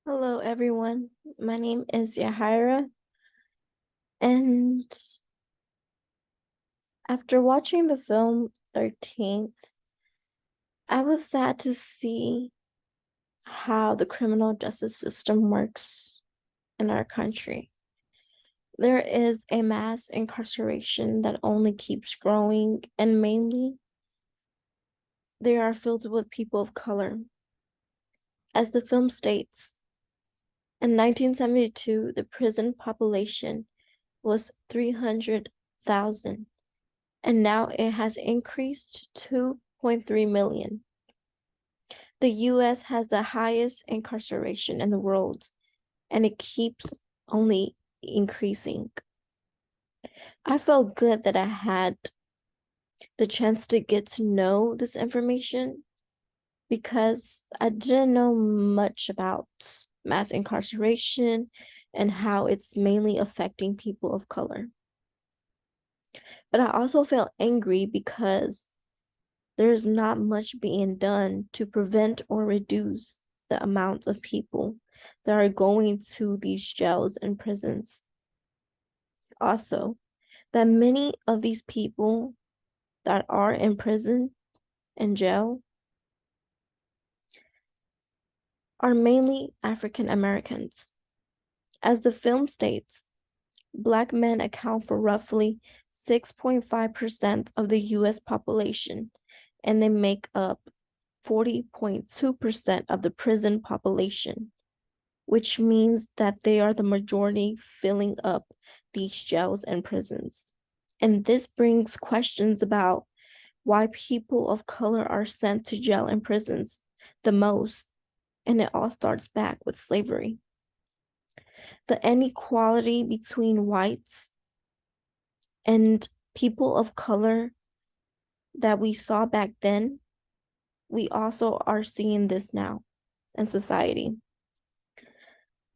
Hello, everyone. My name is Yahira, and after watching the film 13th, I was sad to see how the criminal justice system works in our country. There is a mass incarceration that only keeps growing, and mainly they are filled with people of color. As the film states, in 1972, the prison population was 300,000. And now it has increased to 2.3 million. The US has the highest incarceration in the world, and it keeps only increasing. I felt good that I had the chance to get to know this information because I didn't know much about mass incarceration and how it's mainly affecting people of color. But I also felt angry because there's not much being done to prevent or reduce the amount of people that are going to these jails and prisons. Also, that many of these people that are in prison and jail are mainly African Americans. As the film states, Black men account for roughly 6.5% of the US population, and they make up 40.2% of the prison population, which means that they are the majority filling up these jails and prisons. And this brings questions about why people of color are sent to jail and prisons the most. And it all starts back with slavery. The inequality between whites and people of color that we saw back then, we also are seeing this now in society.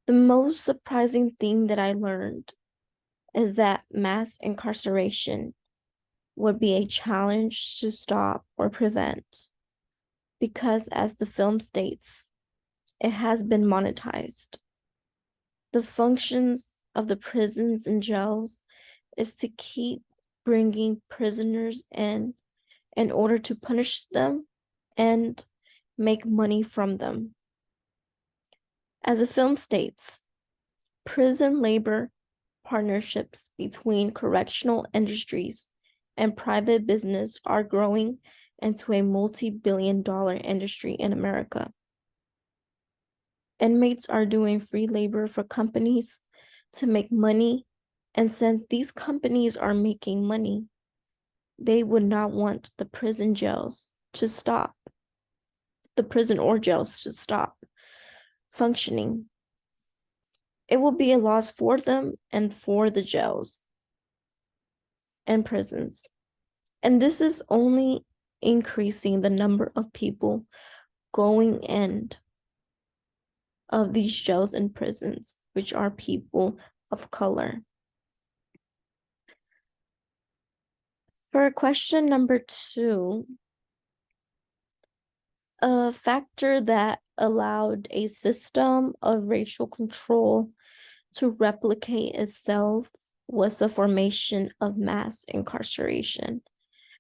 The most surprising thing that I learned is that mass incarceration would be a challenge to stop or prevent because, as the film states, it has been monetized. The functions of the prisons and jails is to keep bringing prisoners in order to punish them and make money from them. As the film states, prison labor partnerships between correctional industries and private business are growing into a multi-billion-dollar industry in America. Inmates are doing free labor for companies to make money, and since these companies are making money, they would not want the prison or jails to stop functioning. It will be a loss for them and for the jails and prisons. And this is only increasing the number of people going in of these jails and prisons, which are people of color. For question number 2, a factor that allowed a system of racial control to replicate itself was the formation of mass incarceration,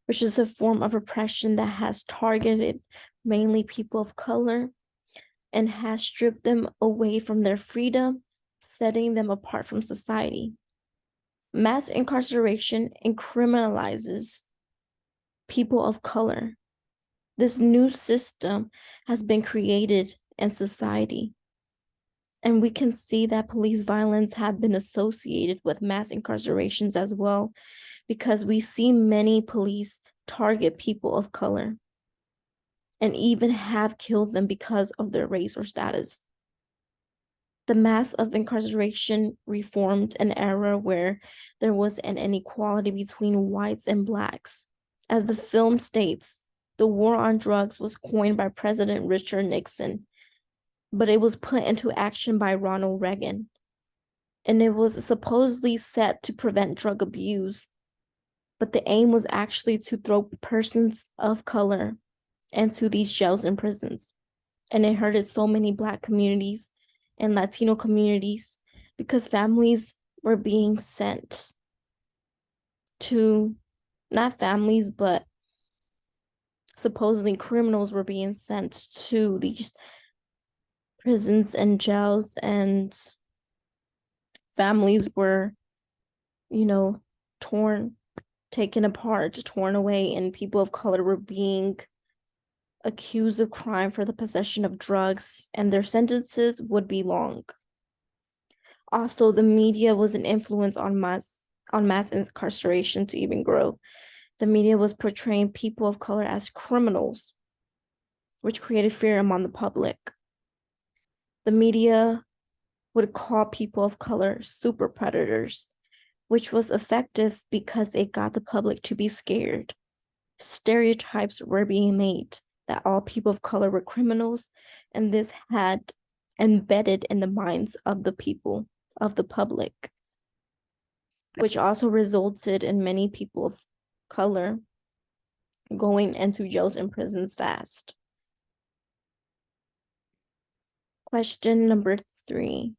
which is a form of oppression that has targeted mainly people of color and has stripped them away from their freedom, setting them apart from society. Mass incarceration criminalizes people of color. This new system has been created in society. And we can see that police violence have been associated with mass incarcerations as well, because we see many police target people of color and even have killed them because of their race or status. The mass of incarceration reformed an era where there was an inequality between whites and blacks. As the film states, the war on drugs was coined by President Richard Nixon, but it was put into action by Ronald Reagan. And it was supposedly set to prevent drug abuse, but the aim was actually to throw persons of color into these jails and prisons. And it hurted so many Black communities and Latino communities because families were being sent to, not families, but supposedly criminals were being sent to these prisons and jails, and families were, you know, torn, taken apart, torn away, and people of color were being accused of crime for the possession of drugs, and their sentences would be long. Also, the media was an influence on mass incarceration to even grow. The media was portraying people of color as criminals, which created fear among the public. The media would call people of color super predators, which was effective because it got the public to be scared. Stereotypes were being made that all people of color were criminals, and this had embedded in the minds of the people, of the public, which also resulted in many people of color going into jails and prisons fast. Question number 3.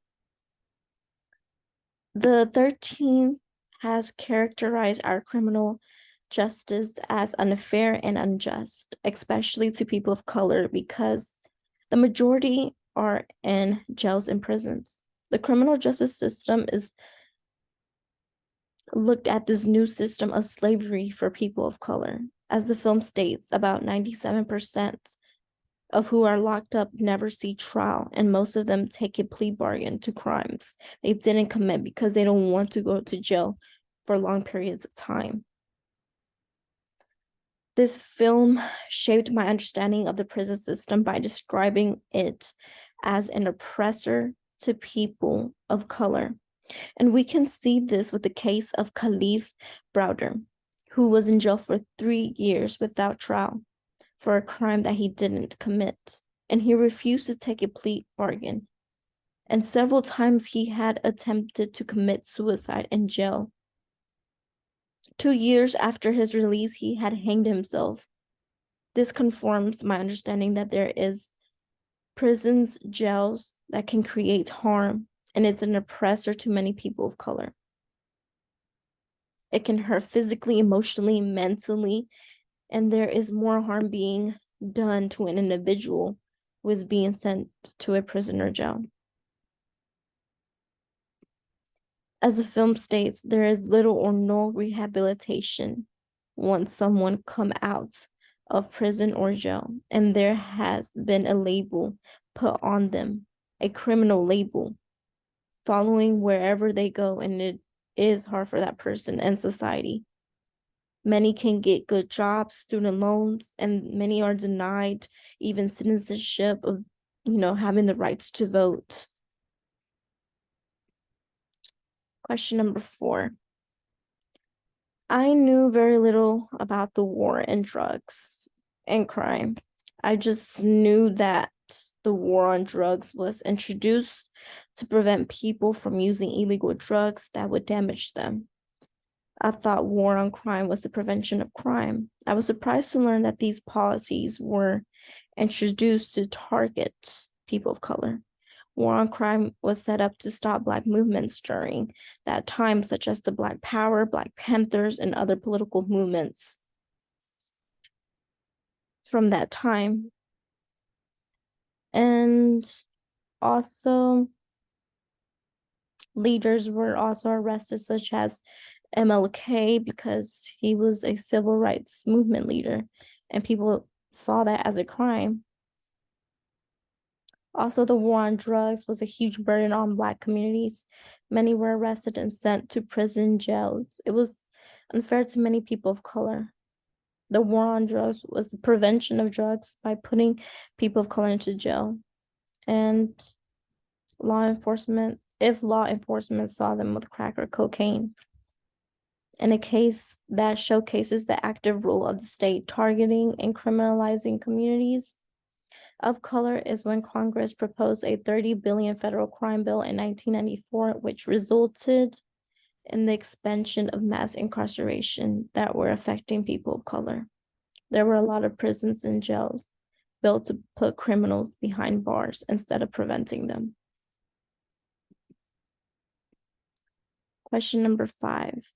The 13th has characterized our criminal justice as unfair and unjust, especially to people of color, because the majority are in jails and prisons. The criminal justice system is looked at this new system of slavery for people of color. As the film states, about 97% of who are locked up never see trial, and most of them take a plea bargain to crimes they didn't commit because they don't want to go to jail for long periods of time. This film shaped my understanding of the prison system by describing it as an oppressor to people of color. And we can see this with the case of Kalief Browder, who was in jail for 3 years without trial for a crime that he didn't commit, and he refused to take a plea bargain. And several times he had attempted to commit suicide in jail. 2 years after his release, he had hanged himself. This confirms my understanding that there is prisons, jails that can create harm, and it's an oppressor to many people of color. It can hurt physically, emotionally, mentally, and there is more harm being done to an individual who is being sent to a prison or jail. As the film states, there is little or no rehabilitation once someone come out of prison or jail, and there has been a label put on them, a criminal label, following wherever they go, and it is hard for that person and society. Many can get good jobs, student loans, and many are denied even citizenship of, having the rights to vote. Question number 4. I knew very little about the war and drugs and crime. I just knew that the war on drugs was introduced to prevent people from using illegal drugs that would damage them. I thought war on crime was the prevention of crime. I was surprised to learn that these policies were introduced to target people of color. War on crime was set up to stop Black movements during that time, such as the Black Power, Black Panthers, and other political movements from that time. And also, leaders were also arrested, such as MLK, because he was a civil rights movement leader, and people saw that as a crime. Also, the war on drugs was a huge burden on Black communities. Many were arrested and sent to prison jails. It was unfair to many people of color. The war on drugs was the prevention of drugs by putting people of color into jail. And if law enforcement saw them with crack or cocaine. In a case that showcases the active role of the state targeting and criminalizing communities of color is when Congress proposed a $30 billion federal crime bill in 1994, which resulted in the expansion of mass incarceration that were affecting people of color. There were a lot of prisons and jails built to put criminals behind bars instead of preventing them. Question number 5.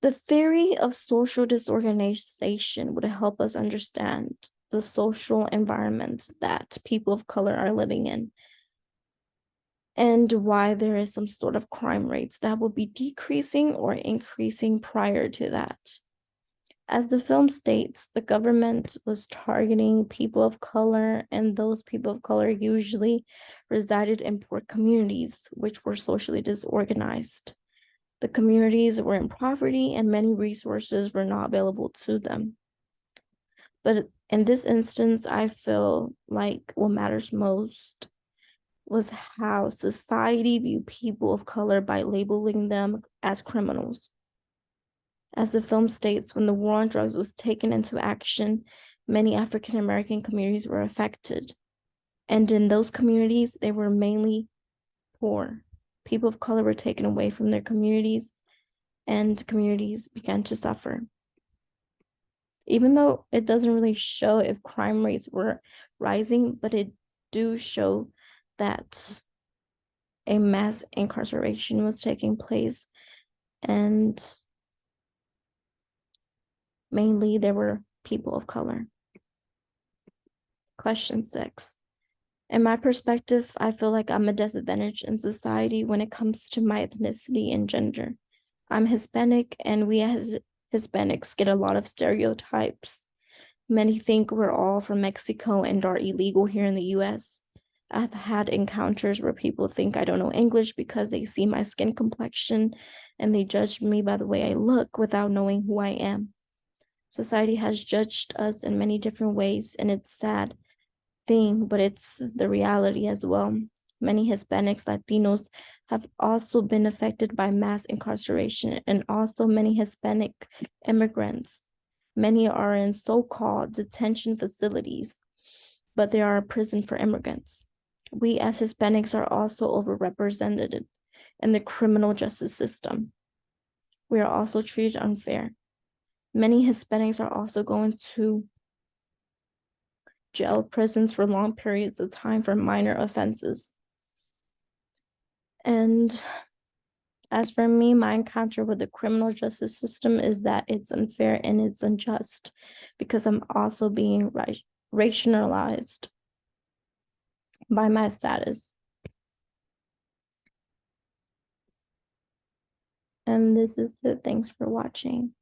The theory of social disorganization would help us understand the social environment that people of color are living in and why there is some sort of crime rates that will be decreasing or increasing prior to that. As the film states, the government was targeting people of color, and those people of color usually resided in poor communities, which were socially disorganized. The communities were in poverty, and many resources were not available to them. But in this instance, I feel like what matters most was how society viewed people of color by labeling them as criminals. As the film states, when the war on drugs was taken into action, many African American communities were affected. And in those communities, they were mainly poor. People of color were taken away from their communities, and communities began to suffer. Even though it doesn't really show if crime rates were rising, but it do show that a mass incarceration was taking place, and mainly there were people of color. Question 6. In my perspective, I feel like I'm a disadvantage in society when it comes to my ethnicity and gender. I'm Hispanic, and we as Hispanics get a lot of stereotypes. Many think we're all from Mexico and are illegal here in the US. I've had encounters where people think I don't know English because they see my skin complexion and they judge me by the way I look without knowing who I am. Society has judged us in many different ways, and it's sad thing, but it's the reality as well. Many Hispanics, Latinos have also been affected by mass incarceration, and also many Hispanic immigrants. Many are in so-called detention facilities, but they are a prison for immigrants. We as Hispanics are also overrepresented in the criminal justice system. We are also treated unfair. Many Hispanics are also going to jail prisons for long periods of time for minor offenses. And as for me, my encounter with the criminal justice system is that it's unfair and it's unjust because I'm also being rationalized by my status. And this is it. Thanks for watching.